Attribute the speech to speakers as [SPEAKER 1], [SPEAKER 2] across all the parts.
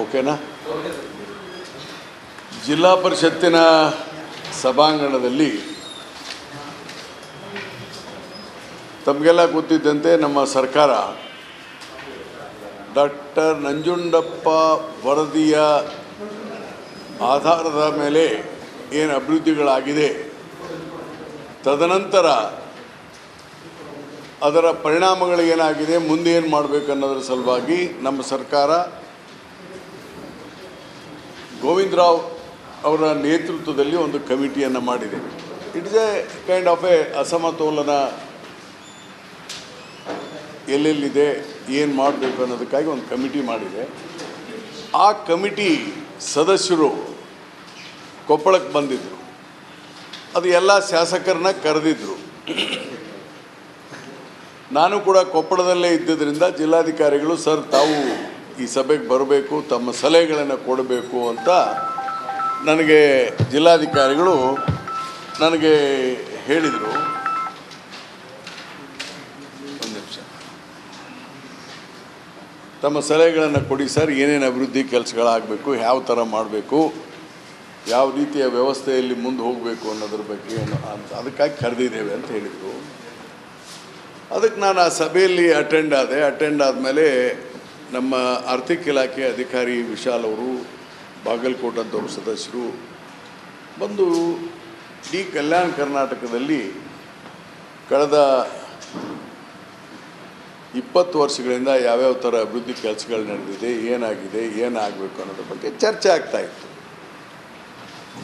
[SPEAKER 1] ಓಕೆನಾ? ಜಿಲ್ಲಾ ಪರಿಷತ್ತಿನ ಸಭಾಂಗಣದಲ್ಲಿ ತಮಗೆಲ್ಲ ಗೊತ್ತಿದ್ದಂತೆ ನಮ್ಮ ಸರ್ಕಾರ ಡಾಕ್ಟರ್ ನಂಜುಂಡಪ್ಪ ವರದಿಯ ಆಧಾರದ ಮೇಲೆ ಏನು ಅಭಿವೃದ್ಧಿಗಳಾಗಿದೆ, ತದನಂತರ ಅದರ ಪರಿಣಾಮಗಳು ಏನಾಗಿದೆ, ಮುಂದೆ ಏನು ಮಾಡಬೇಕು ಅನ್ನೋದರ ಸಲುವಾಗಿ ನಮ್ಮ ಸರ್ಕಾರ ಗೋವಿಂದರಾವ್ ಅವರ ನೇತೃತ್ವದಲ್ಲಿ ಒಂದು ಕಮಿಟಿಯನ್ನು ಮಾಡಿದೆ. It's A kind of A ಅಸಮತೋಲನ ಎಲ್ಲೆಲ್ಲಿದೆ, ಏನು ಮಾಡಬೇಕು ಅನ್ನೋದಕ್ಕಾಗಿ ಒಂದು ಕಮಿಟಿ ಮಾಡಿದೆ. ಆ ಕಮಿಟಿ ಸದಸ್ಯರು ಕೊಪ್ಪಳಕ್ಕೆ ಬಂದಿದ್ದರು. ಅದು ಎಲ್ಲ ಶಾಸಕರನ್ನ ಕರೆದಿದ್ದರು. ನಾನು ಕೂಡ ಕೊಪ್ಪಳದಲ್ಲೇ ಇದ್ದಿದ್ದರಿಂದ ಜಿಲ್ಲಾಧಿಕಾರಿಗಳು ಸರ್ ತಾವು ಈ ಸಭೆಗೆ ಬರಬೇಕು, ತಮ್ಮ ಸಲಹೆಗಳನ್ನು ಕೊಡಬೇಕು ಅಂತ ನನಗೆ ಜಿಲ್ಲಾಧಿಕಾರಿಗಳು ನನಗೆ ಹೇಳಿದರು. ಒಂದು ನಿಮಿಷ, ತಮ್ಮ ಸಲಹೆಗಳನ್ನು ಕೊಡಿ ಸರ್, ಏನೇನು ಅಭಿವೃದ್ಧಿ ಕೆಲಸಗಳಾಗಬೇಕು, ಯಾವ ಥರ ಮಾಡಬೇಕು, ಯಾವ ರೀತಿಯ ವ್ಯವಸ್ಥೆಯಲ್ಲಿ ಮುಂದೆ ಹೋಗಬೇಕು ಅನ್ನೋದ್ರ ಬಗ್ಗೆ ಅಂತ ಅದಕ್ಕಾಗಿ ಕರೆದಿದ್ದೇವೆ ಅಂತ ಹೇಳಿದರು. ಅದಕ್ಕೆ ನಾನು ಆ ಸಭೆಯಲ್ಲಿ ಅಟೆಂಡ್ ಆದಮೇಲೆ ನಮ್ಮ ಆರ್ಥಿಕ ಇಲಾಖೆ ಅಧಿಕಾರಿ ವಿಶಾಲ್ ಅವರು, ಬಾಗಲಕೋಟೆ ಅಂತವರು ಸದಸ್ಯರು ಬಂದು ಇಡೀ ಕಲ್ಯಾಣ ಕರ್ನಾಟಕದಲ್ಲಿ ಕಳೆದ 20 ವರ್ಷಗಳಿಂದ ಯಾವ್ಯಾವ ಥರ ಅಭಿವೃದ್ಧಿ ಕೆಲಸಗಳು ನಡೆದಿದೆ, ಏನಾಗಿದೆ, ಏನಾಗಬೇಕು ಅನ್ನೋದ್ರ ಬಗ್ಗೆ ಚರ್ಚೆ ಆಗ್ತಾಯಿತ್ತು.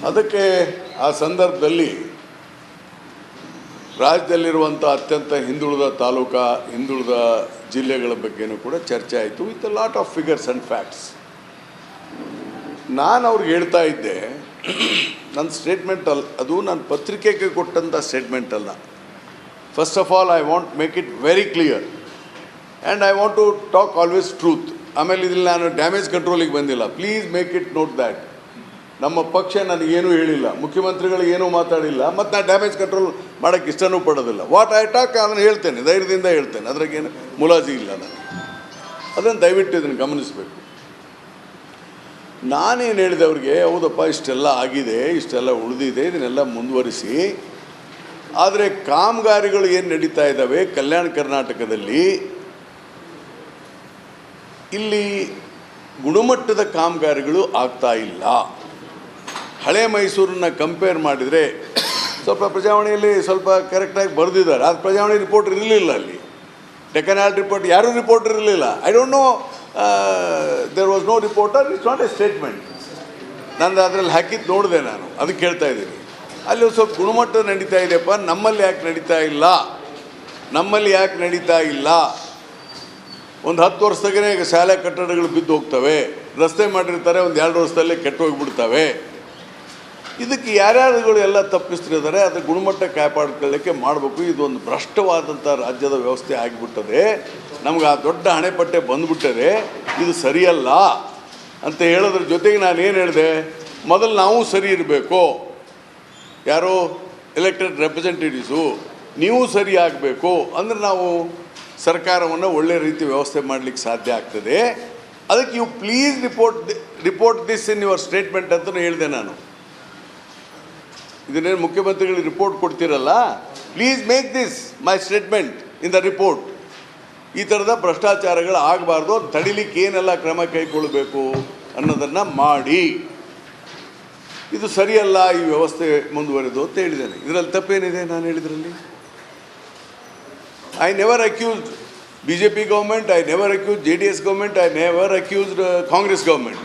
[SPEAKER 1] ಅದಕ್ಕೆ ಆ ಸಂದರ್ಭದಲ್ಲಿ ರಾಜ್ಯದಲ್ಲಿರುವಂಥ ಅತ್ಯಂತ ಹಿಂದುಳಿದ ತಾಲೂಕಾ, ಹಿಂದುಳಿದ ಜಿಲ್ಲೆಗಳ ಬಗ್ಗೆನೂ ಕೂಡ ಚರ್ಚೆ ಆಯಿತು with a lot of figures and facts. ನಾನು ಅವ್ರಿಗೆ ಹೇಳ್ತಾ ಇದ್ದೆ, ನನ್ನ ಸ್ಟೇಟ್ಮೆಂಟ್ ಅದು ನಾನು ಪತ್ರಿಕೆಗೆ ಕೊಟ್ಟಂಥ ಸ್ಟೇಟ್ಮೆಂಟ್ ಅಲ್ಲ. First of all I want make it very clear and I want to talk always truth. ಆಮೇಲೆ ಇಲ್ಲಿ ನಾನು ಡ್ಯಾಮೇಜ್ ಕಂಟ್ರೋಲಿಗೆ ಬಂದಿಲ್ಲ. Please make it note that. ನಮ್ಮ ಪಕ್ಷ ನನಗೇನೂ ಹೇಳಿಲ್ಲ, ಮುಖ್ಯಮಂತ್ರಿಗಳಿಗೆ ಏನೂ ಮಾತಾಡಿಲ್ಲ, ಮತ್ತು ನಾನು ಡ್ಯಾಮೇಜ್ ಕಂಟ್ರೋಲ್ ಮಾಡೋಕ್ಕೆ ಇಷ್ಟನೂ ಪಡೋದಿಲ್ಲ. ವಾಟ್ ಐ ಟಾಕ್ ಅದನ್ನು ಹೇಳ್ತೇನೆ, ಧೈರ್ಯದಿಂದ ಹೇಳ್ತೇನೆ, ಅದ್ರಾಗೇನು ಮುಲಾಜಿ ಇಲ್ಲ. ನಾನು ಅದನ್ನು ದಯವಿಟ್ಟು ಇದನ್ನು ಗಮನಿಸಬೇಕು. ನಾನೇನು ಹೇಳಿದೆ ಅವ್ರಿಗೆ, ಹೌದಪ್ಪ ಇಷ್ಟೆಲ್ಲ ಆಗಿದೆ, ಇಷ್ಟೆಲ್ಲ ಉಳಿದಿದೆ, ಇದನ್ನೆಲ್ಲ ಮುಂದುವರಿಸಿ. ಆದರೆ ಕಾಮಗಾರಿಗಳು ಏನು ನಡೀತಾ ಇದ್ದಾವೆ ಕಲ್ಯಾಣ ಕರ್ನಾಟಕದಲ್ಲಿ, ಇಲ್ಲಿ ಗುಣಮಟ್ಟದ ಕಾಮಗಾರಿಗಳು ಆಗ್ತಾ ಇಲ್ಲ. ಹಳೆ ಮೈಸೂರನ್ನ ಕಂಪೇರ್ ಮಾಡಿದರೆ ಸ್ವಲ್ಪ ಪ್ರಜಾವಾಣಿಯಲ್ಲಿ ಸ್ವಲ್ಪ ಕರೆಕ್ಟಾಗಿ ಬರೆದಿದ್ದಾರೆ. ಅದು ಪ್ರಜಾವಾಣಿ ರಿಪೋರ್ಟ್ ಇರಲಿಲ್ಲ, ಅಲ್ಲಿ ಡೆಕ್ಕನ್ ಹ್ಯಾರಲ್ಡ್ ರಿಪೋರ್ಟ್ ಯಾರೂ ರಿಪೋರ್ಟ್ ಇರಲಿಲ್ಲ. I don't know, there was no reporter, it's not a statement. ನಂದು ಅದರಲ್ಲಿ ಹಾಕಿದ್ದು ನೋಡಿದೆ, ನಾನು ಅದಕ್ಕೆ ಹೇಳ್ತಾ ಇದ್ದೀನಿ. ಅಲ್ಲಿ ಒಂದು ಸ್ವಲ್ಪ ಗುಣಮಟ್ಟ ನಡೀತಾ ಇದೆಯಪ್ಪ, ನಮ್ಮಲ್ಲಿ ಯಾಕೆ ನಡೀತಾ ಇಲ್ಲ? ಒಂದು 10 ವರ್ಷದಾಗೇ ಈಗ ಶಾಲೆ ಕಟ್ಟಡಗಳು ಬಿದ್ದು ಹೋಗ್ತವೆ, ರಸ್ತೆ ಮಾಡಿರ್ತಾರೆ, ಒಂದು 2 ವರ್ಷದಲ್ಲೇ ಕೆಟ್ಟು ಹೋಗಿಬಿಡ್ತವೆ. ಇದಕ್ಕೆ ಯಾರ್ಯಾರುಗಳು ಎಲ್ಲ ತಪ್ಪಿಸ್ತಿದ್ದಾರೆ, ಅದರ ಗುಣಮಟ್ಟ ಕಾಪಾಡ್ಕೊಳ್ಳಿಕ್ಕೆ ಮಾಡಬೇಕು. ಇದೊಂದು ಭ್ರಷ್ಟವಾದಂಥ ರಾಜ್ಯದ ವ್ಯವಸ್ಥೆ ಆಗಿಬಿಟ್ಟದೆ, ನಮ್ಗೆ ಆ ದೊಡ್ಡ ಹಣೆಪಟ್ಟೆ ಬಂದುಬಿಟ್ಟದೆ, ಇದು ಸರಿಯಲ್ಲ ಅಂತ ಹೇಳೋದ್ರ ಜೊತೆಗೆ ನಾನು ಏನು ಹೇಳಿದೆ, ಮೊದಲು ನಾವು ಸರಿ ಇರಬೇಕು, ಯಾರೋ ಎಲೆಕ್ಟೆಡ್ ರೆಪ್ರೆಸೆಂಟೇಟಿವ್ಸು ನೀವು ಸರಿ ಆಗಬೇಕು, ಅಂದರೆ ನಾವು ಸರ್ಕಾರವನ್ನು ಒಳ್ಳೆ ರೀತಿ ವ್ಯವಸ್ಥೆ ಮಾಡಲಿಕ್ಕೆ ಸಾಧ್ಯ ಆಗ್ತದೆ. ಅದಕ್ಕೆ you please report this in your statement ಅಂತಲೂ ಹೇಳಿದೆ ನಾನು. ಇದನ್ನೇನು ಮುಖ್ಯಮಂತ್ರಿಗಳಿಗೆ ರಿಪೋರ್ಟ್ ಕೊಡ್ತೀರಲ್ಲ, please make this my statement in the report. ಈ ಥರದ ಭ್ರಷ್ಟಾಚಾರಗಳು ಆಗಬಾರ್ದು, ತಡಿಲಿಕ್ಕೆ ಏನೆಲ್ಲ ಕ್ರಮ ಕೈಗೊಳ್ಳಬೇಕು ಅನ್ನೋದನ್ನು ಮಾಡಿ. ಇದು ಸರಿಯಲ್ಲ ಈ ವ್ಯವಸ್ಥೆ ಮುಂದುವರೆದು ಅಂತ ಹೇಳಿದ್ದೇನೆ. ಇದರಲ್ಲಿ ತಪ್ಪೇನಿದೆ ನಾನು ಹೇಳಿದ್ರಲ್ಲಿ? I never accused BJP government, I never accused JDS government, I never accused Congress government.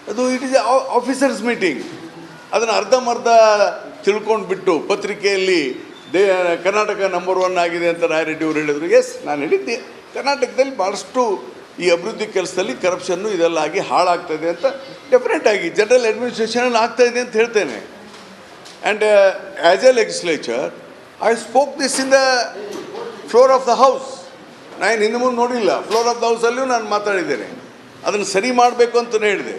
[SPEAKER 1] ಅದು ಇಟ್ ಈಸ್ ಆಫೀಸರ್ಸ್ ಮೀಟಿಂಗ್. ಅದನ್ನು ಅರ್ಧಂಬರ್ಧ ತಿಳ್ಕೊಂಡು ಬಿಟ್ಟು ಪತ್ರಿಕೆಯಲ್ಲಿ ಕರ್ನಾಟಕ ನಂಬರ್ 1 ಆಗಿದೆ ಅಂತ ರಾಯರೆಡ್ಡಿ ಅವರು ಹೇಳಿದರು. ಎಸ್, ನಾನು ಹೇಳಿದ್ದೆ, ಕರ್ನಾಟಕದಲ್ಲಿ ಭಾಳಷ್ಟು ಈ ಅಭಿವೃದ್ಧಿ ಕೆಲಸದಲ್ಲಿ ಕರಪ್ಷನ್ನು ಇದೆಲ್ಲ ಆಗಿ ಹಾಳಾಗ್ತಾಯಿದೆ ಅಂತ ಡೆಫಿನೆಟಾಗಿ ಜನರಲ್ ಅಡ್ಮಿನಿಸ್ಟ್ರೇಷನಲ್ಲಿ ಆಗ್ತಾಯಿದೆ ಅಂತ ಹೇಳ್ತೇನೆ. And as A legislature I spoke this in the floor of the house. ನಾನು ಹಿಂದೆ ಮುಂದೆ ನೋಡಿಲ್ಲ, ಫ್ಲೋರ್ ಆಫ್ ದ ಹೌಸಲ್ಲಿಯೂ ನಾನು ಮಾತಾಡಿದ್ದೇನೆ. ಅದನ್ನು ಸರಿ ಮಾಡಬೇಕು ಅಂತಲೇ ಹೇಳಿದೆ.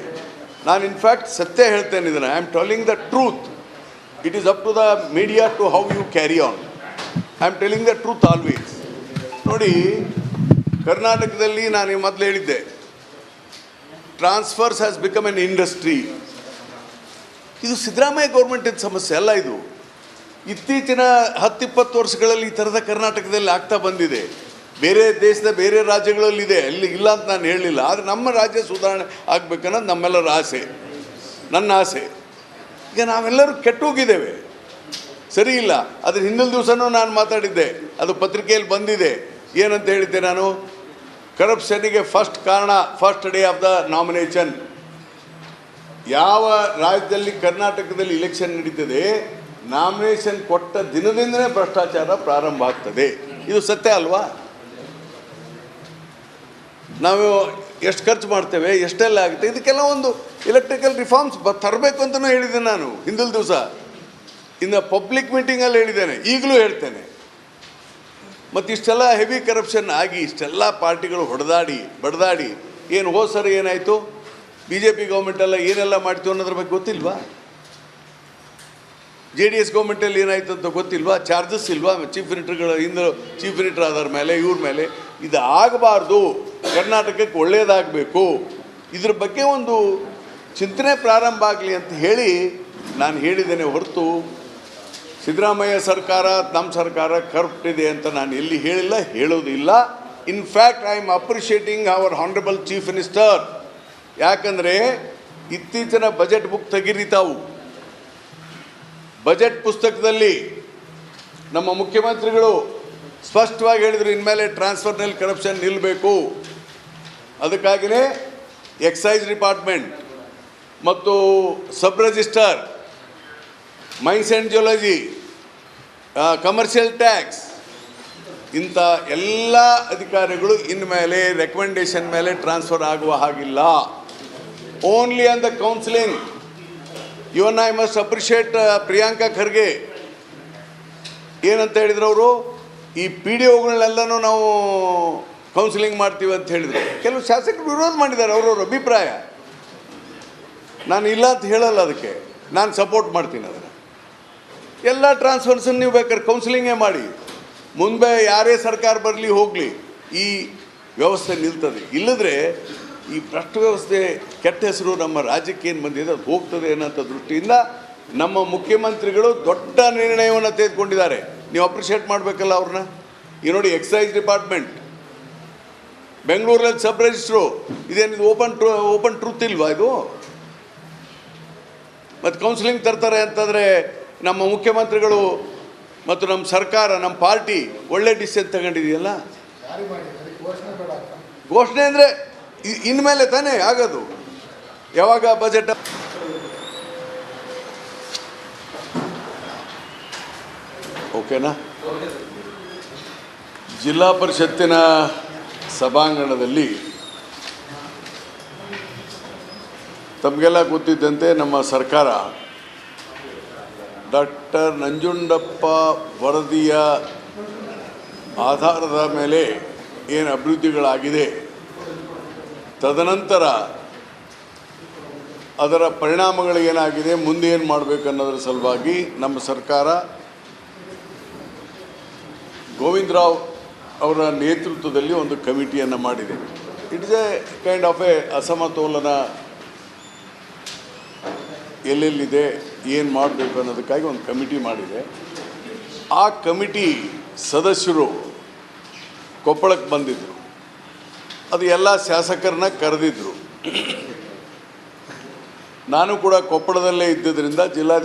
[SPEAKER 1] ನಾನು ಇನ್ಫ್ಯಾಕ್ಟ್ ಸತ್ಯ ಹೇಳ್ತೇನೆ ಇದನ್ನು. I am telling the truth. It is up to the media to how you carry on. I am telling the truth always. ನೋಡಿ, ಕರ್ನಾಟಕದಲ್ಲಿ ನಾನು ಮೊದಲು ಹೇಳಿದ್ದೆ, transfers has become an industry. ಇದು ಸಿದ್ದರಾಮಯ್ಯ ಗೌರ್ಮೆಂಟಿನ ಸಮಸ್ಯೆ ಅಲ್ಲ. ಇದು ಇತ್ತೀಚಿನ 10-20 ವರ್ಷಗಳಲ್ಲಿ ಈ ಥರದ ಕರ್ನಾಟಕದಲ್ಲಿ ಆಗ್ತಾ ಬಂದಿದೆ. ಬೇರೆ ದೇಶದ ಬೇರೆ ರಾಜ್ಯಗಳಲ್ಲಿದೆ, ಅಲ್ಲಿ ಇಲ್ಲ ಅಂತ ನಾನು ಹೇಳಲಿಲ್ಲ. ಆದರೆ ನಮ್ಮ ರಾಜ್ಯ ಸುಧಾರಣೆ ಆಗಬೇಕನ್ನೋದು ನಮ್ಮೆಲ್ಲರ ಆಸೆ, ನನ್ನ ಆಸೆ. ಈಗ ನಾವೆಲ್ಲರೂ ಕೆಟ್ಟೋಗಿದ್ದೇವೆ, ಸರಿ ಇಲ್ಲ. ಅದ್ರ ಹಿಂದಿನ ದಿವಸನೂ ನಾನು ಮಾತಾಡಿದ್ದೆ, ಅದು ಪತ್ರಿಕೆಯಲ್ಲಿ ಬಂದಿದೆ. ಏನಂತ ಹೇಳಿದ್ದೆ ನಾನು? ಕರಪ್ಷನ್ನಿಗೆ ಫಸ್ಟ್ ಕಾರಣ first day of the nomination. ಯಾವ ರಾಜ್ಯದಲ್ಲಿ ಕರ್ನಾಟಕದಲ್ಲಿ ಇಲೆಕ್ಷನ್ ನಡೀತದೆ, ನಾಮಿನೇಷನ್ ಕೊಟ್ಟ ದಿನದಿಂದಲೇ ಭ್ರಷ್ಟಾಚಾರ ಪ್ರಾರಂಭ ಆಗ್ತದೆ. ಇದು ಸತ್ಯ ಅಲ್ವಾ? ನಾವು ಎಷ್ಟು ಖರ್ಚು ಮಾಡ್ತೇವೆ, ಎಷ್ಟೆಲ್ಲ ಆಗುತ್ತೆ, ಇದಕ್ಕೆಲ್ಲ ಒಂದು ಎಲೆಕ್ಟ್ರಿಕಲ್ ರಿಫಾರ್ಮ್ಸ್ ತರಬೇಕು ಅಂತಲೂ ಹೇಳಿದ್ದೆ ನಾನು ಹಿಂದಿನ ದಿವಸ. ಇನ್ನು ಪಬ್ಲಿಕ್ ಮೀಟಿಂಗಲ್ಲಿ ಹೇಳಿದ್ದೇನೆ, ಈಗಲೂ ಹೇಳ್ತೇನೆ. ಮತ್ತು ಇಷ್ಟೆಲ್ಲ ಹೆವಿ ಕರಪ್ಷನ್ ಆಗಿ ಇಷ್ಟೆಲ್ಲ ಪಾರ್ಟಿಗಳು ಬಡದಾಡಿ ಏನು ಹೋದ ಸರಿ ಏನಾಯಿತು, BJP ಗೌರ್ಮೆಂಟೆಲ್ಲ ಏನೆಲ್ಲ ಮಾಡ್ತು ಅನ್ನೋದ್ರ ಬಗ್ಗೆ ಗೊತ್ತಿಲ್ವಾ? JDS ಗೌರ್ಮೆಂಟಲ್ಲಿ ಏನಾಯಿತು ಅಂತ ಗೊತ್ತಿಲ್ವಾ? ಚಾರ್ಜಸ್ ಇಲ್ವಾ ಚೀಫ್ ಮಿನಿಸ್ಟರ್ಗಳ ಹಿಂದೆ? ಚೀಫ್ ಮಿನಿಸ್ಟರ್ ಆದರ ಮೇಲೆ ಇವ್ರ ಮೇಲೆ ಇದು ಆಗಬಾರ್ದು, ಕರ್ನಾಟಕಕ್ಕೆ ಒಳ್ಳೆಯದಾಗಬೇಕು, ಇದ್ರ ಬಗ್ಗೆ ಒಂದು ಚಿಂತನೆ ಪ್ರಾರಂಭ ಆಗಲಿ ಅಂತ ಹೇಳಿ ನಾನು ಹೇಳಿದ್ದೇನೆ ಹೊರತು ಸಿದ್ದರಾಮಯ್ಯ ಸರ್ಕಾರ, ನಮ್ಮ ಸರ್ಕಾರ ಕರಪ್ಟ್ ಇದೆ ಅಂತ ನಾನು ಎಲ್ಲಿ ಹೇಳಿಲ್ಲ, ಹೇಳೋದಿಲ್ಲ. In fact I am appreciating our honourable chief minister. ಯಾಕಂದರೆ ಇತ್ತೀಚಿನ ಬಜೆಟ್ ಬುಕ್ ತೆಗೀರಿ ತಾವು. ಬಜೆಟ್ ಪುಸ್ತಕದಲ್ಲಿ ನಮ್ಮ ಮುಖ್ಯಮಂತ್ರಿಗಳು ಸ್ಪಷ್ಟವಾಗಿ ಹೇಳಿದರು, ಇನ್ಮೇಲೆ ಟ್ರಾನ್ಸ್ಫರ್ನಲ್ಲಿ ಕರಪ್ಷನ್ ನಿಲ್ಲಬೇಕು. ಅದಕ್ಕಾಗಿಯೇ ಎಕ್ಸೈಸ್ ಡಿಪಾರ್ಟ್ಮೆಂಟ್ ಮತ್ತು sub register, mains and geology, commercial tax, ಇಂಥ ಎಲ್ಲ ಅಧಿಕಾರಿಗಳು ಇನ್ಮೇಲೆ ರೆಕಮೆಂಡೇಶನ್ ಮೇಲೆ ಟ್ರಾನ್ಸ್ಫರ್ ಆಗುವ ಹಾಗಿಲ್ಲ. Only on the counselling. Even I must appreciate Priyanka Kharge. ಏನಂತ ಹೇಳಿದ್ರು ಅವರು, ಈ PDOಗಳನ್ನೆಲ್ಲನೂ ನಾವು ಕೌನ್ಸಿಲಿಂಗ್ ಮಾಡ್ತೀವಿ ಅಂತ ಹೇಳಿದರು. ಕೆಲವು ಶಾಸಕರು ವಿರೋಧ ಮಾಡಿದ್ದಾರೆ, ಅವರವ್ರ ಅಭಿಪ್ರಾಯ. ನಾನು ಇಲ್ಲ ಅಂತ ಹೇಳಲ್ಲ, ಅದಕ್ಕೆ ನಾನು ಸಪೋರ್ಟ್ ಮಾಡ್ತೀನಿ. ಅದನ್ನು ಎಲ್ಲ ಟ್ರಾನ್ಸ್ಫರ್ಸನ್ನು ನೀವು ಬೇಕಾದ್ರೆ ಕೌನ್ಸಿಲಿಂಗೇ ಮಾಡಿ. ಮುಂದೆ ಯಾರೇ ಸರ್ಕಾರ ಬರಲಿ ಹೋಗಲಿ, ಈ ವ್ಯವಸ್ಥೆ ನಿಲ್ತದೆ. ಇಲ್ಲದ್ರೆ ಈ ಭ್ರಷ್ಟ ವ್ಯವಸ್ಥೆ, ಕೆಟ್ಟ ಹೆಸರು ನಮ್ಮ ರಾಜ್ಯಕ್ಕೆ ಏನು ಬಂದಿದೆ ಅದು ಹೋಗ್ತದೆ ಅನ್ನೋಂಥ ದೃಷ್ಟಿಯಿಂದ ನಮ್ಮ ಮುಖ್ಯಮಂತ್ರಿಗಳು ದೊಡ್ಡ ನಿರ್ಣಯವನ್ನು ತೆಗೆದುಕೊಂಡಿದ್ದಾರೆ. ನೀವು ಅಪ್ರಿಷಿಯೇಟ್ ಮಾಡಬೇಕಲ್ಲ ಅವ್ರನ್ನ. ಈ ನೋಡಿ, ಎಕ್ಸೈಸ್ ಡಿಪಾರ್ಟ್ಮೆಂಟ್ ಬೆಂಗಳೂರಲ್ಲಿ ಸಬ್ ರಿಜಿಸ್ಟ್ರು, ಇದೇನಿದು ಓಪನ್ ಟ್ರೂತ್ ಇಲ್ವಾ ಇದು? ಮತ್ತು ಕೌನ್ಸಿಲಿಂಗ್ ತರ್ತಾರೆ ಅಂತಂದರೆ ನಮ್ಮ ಮುಖ್ಯಮಂತ್ರಿಗಳು ಮತ್ತು ನಮ್ಮ ಸರ್ಕಾರ, ನಮ್ಮ ಪಾರ್ಟಿ ಒಳ್ಳೆ ಡಿಸಿಷನ್ ತಗೊಂಡಿದೆಯಲ್ಲ. ಘೋಷಣೆ ಅಂದರೆ ಇನ್ಮೇಲೆ ತಾನೇ ಆಗೋದು. ಯಾವಾಗ ಬಜೆಟ್? ಓಕೆನಾ? ಜಿಲ್ಲಾ ಪರಿಷತ್ತಿನ ಸಭಾಂಗಣದಲ್ಲಿ ತಮಗೆಲ್ಲ ಗೊತ್ತಿದ್ದಂತೆ ನಮ್ಮ ಸರ್ಕಾರ ಡಾಕ್ಟರ್ ನಂಜುಂಡಪ್ಪ ವರದಿಯ ಆಧಾರದ ಮೇಲೆ ಏನು ಅಭಿವೃದ್ಧಿಗಳಾಗಿದೆ, ತದನಂತರ ಅದರ ಪರಿಣಾಮಗಳು ಏನಾಗಿದೆ, ಮುಂದೆ ಏನು ಮಾಡಬೇಕು ಅನ್ನೋದ್ರ ಸಲುವಾಗಿ ನಮ್ಮ ಸರ್ಕಾರ ಗೋವಿಂದರಾವ್ ಅವರ ನೇತೃತ್ವದಲ್ಲಿ ಒಂದು ಕಮಿಟಿಯನ್ನು ಮಾಡಿದೆ. It is A kind of A ಅಸಮತೋಲನ, ಎಲ್ಲೆಲ್ಲಿದೆ, ಏನು ಮಾಡಬೇಕು ಅನ್ನೋದಕ್ಕಾಗಿ ಒಂದು ಕಮಿಟಿ ಮಾಡಿದೆ. ಆ ಕಮಿಟಿ ಸದಸ್ಯರು ಕೊಪ್ಪಳಕ್ಕೆ ಬಂದಿದ್ದರು. ಅದು ಎಲ್ಲ ಶಾಸಕರನ್ನ ಕರೆದಿದ್ದರು. ನಾನು ಕೂಡ ಕೊಪ್ಪಳದಲ್ಲೇ ಇದ್ದಿದ್ದರಿಂದ ಜಿಲ್ಲಾಧಿಕಾರಿ